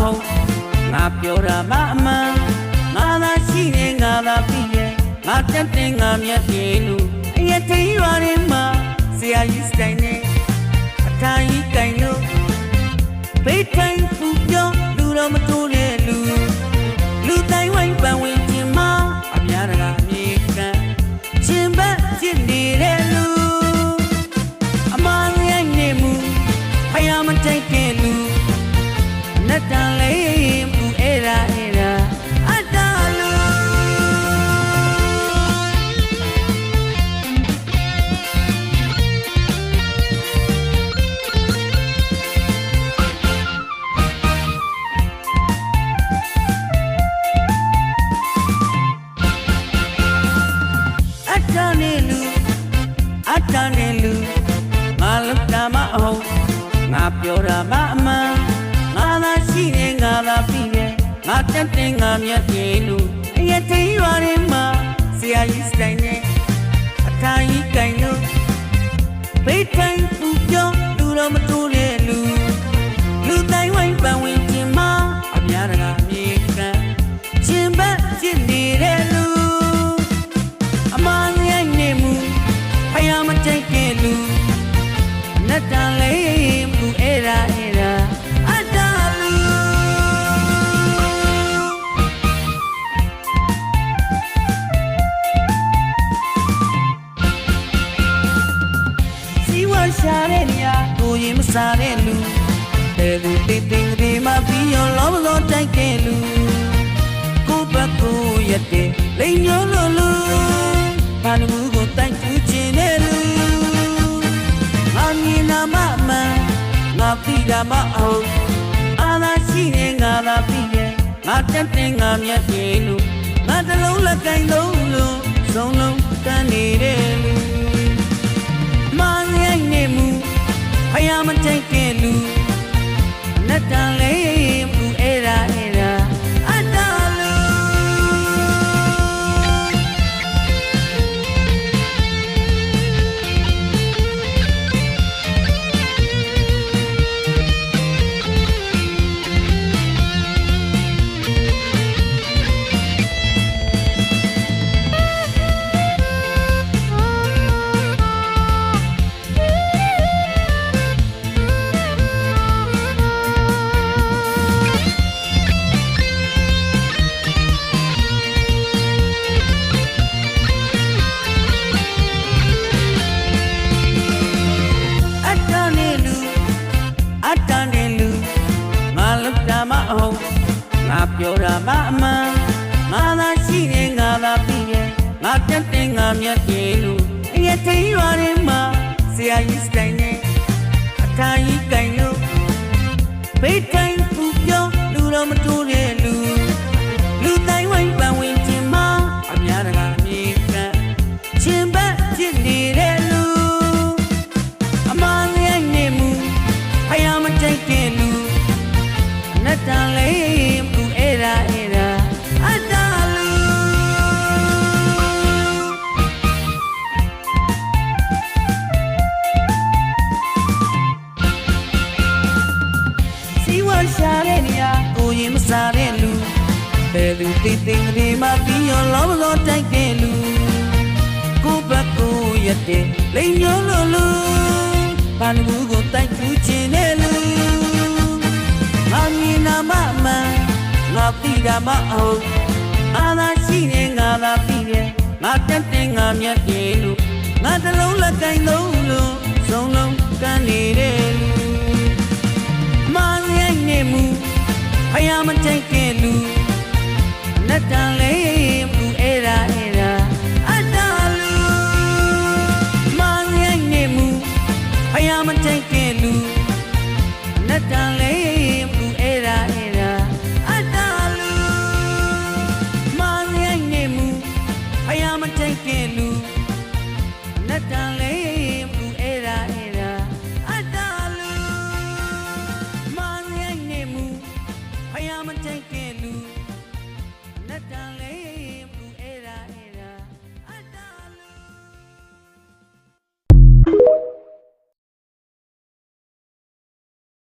ဟုတ်ငါပြောတာမအမှန်ငါသာရှိနေငါသာပြီးရဲ့ငါတက်တင်ငါမျက်ပြေလို့အရက်ထိန်ရွာထဲမှာဆရာကြီးစတိုင်နဲ့အထိုင်ကြီးကင်လို့ဘေးထိုင်ပူပြောလူတော်မတိုးတဲ့လူတိုင်းဝိုင်းပန်ဝင်ခြင်းမှာအများတကာမြေကန်ရှင်ဘက်ဖြစ်နေတဲ့လူအမှန်ရိုက်နေမှုဖယားမတိုက်တဲ့လူနဲ့တန်လေးမှုအဲ့ဒါအတ္တလူအတ္တနဲ့လူငါလောက်တာမဟုတ်ငါပြောတာမအမှန်ငါသာရှိနေငါသာပြီးရဲ့ငါတက်တင်ငါမျက်ပြေလို့အရက်ထိန်ရွာထဲမှာဆရာကြီးစတိုင်နဲ့အထိုင်ကြီးကင်လို့ဘေးထိုင်ပူပြောလူတော်မတိုးတဲ့လူတိုင်းဝိုင်းပန်ဝင်ခြင်းမှာအများတကာမြေကန်ရှင်ဘက်ဖြစ်နေတဲ့လူအမှန်ရိုက်နေမှုဖယားမတိုက်တဲ့လူနဲ့တန်လေးမှုအဲ့ဒါအတ္တလူစီဝါရှာတဲ့နေရာကိုရင်မစားတဲ့လူတဲ့လူတိတ်တိတ်ဒီမှာပြီးရောလောဘလောတိုက်တဲ့လူကိုဘက်ကိုရက်တဲ့လိန်ညိုလိုလူဘာလို့ကိုတိုက်ချချင်တဲ့လူငါမြင်နာမမှန်ငါပြီးတာမဟုတ်အာသာရှိနေငါသာပြီးရဲ့ငါတက်တင်ငါမျက်ပြေလို့ငါတလုံးလက်ကင်လုံးလို့စုံလုံးတန်းနေတဲ့လူမောင်ရိုက်နေမှုဖယားမတိုက်တဲ့လူနဲ့တန်လေးမှုအဲ့ဒါအတ္တလူငါပြောတာမအမှန်ငါသာရှိနေငါသာပြီးရဲ့ငါတက်တင်ငါမျက်ပြေလို့အရက်ထိန်ရွာထဲမှာဆရာကြီးစတိုင်နဲ့အထိုင်ကြီးကင်လို့ဘေးထိုင်ပူပြောလူတော်မတိုးတဲ့လူတိုင်းဝိုင်းပန်ဝင်ခြင်းမှာအများတကာမြေကန်ရှင်ဘက်ဖြစ်နေတဲ့လူအမှန်ရိုက်နေမှုဖယားမတိုက်တဲ့လူနဲ့တန်လေးမှုအဲ့ဒါအတ္တလူစီဝါရှာတဲ့နေရာကိုရင်မစားတဲ့လူဘယ်သူတိတ်တိတ်ဒီမှာပြီးရောလောဘလောတိုက်တဲ့လူကိုဘက်ကိုရက်တဲ့လိန်ညိုလိုလူဘာလို့ကိုတိုက်ချချင်တဲ့လူငါမြင်နာမမှန်ငါပြီးတာမဟုတ်အာသာရှိနေငါသာပြီးရဲ့ငါတက်တင်ငါမျက်ပြေလို့ငါတလုံးလက်ကင်လုံးလို့စုံလုံးကန်းနေတဲ့လူမောင်ရိုက်နေမှုဖယားမတိုက်တဲ့လူနဲ့တန်လေးမှုအဲ့ဒါအတ္တလူမောင်ရိုက်နေမှုဖယားမတိုက်တဲ့လူနဲ့တန်လေးမှုအဲ့ဒါအတ္တလူမောင်ရိုက်နေမှုဖယားမတိုက်တဲ့လူနဲ့တန်လေးမှုအဲ့ဒါအတ္တလူမောင်ရိုက်နေမှုဖယားမတိုက်တဲ့လူနဲ့တန်လေး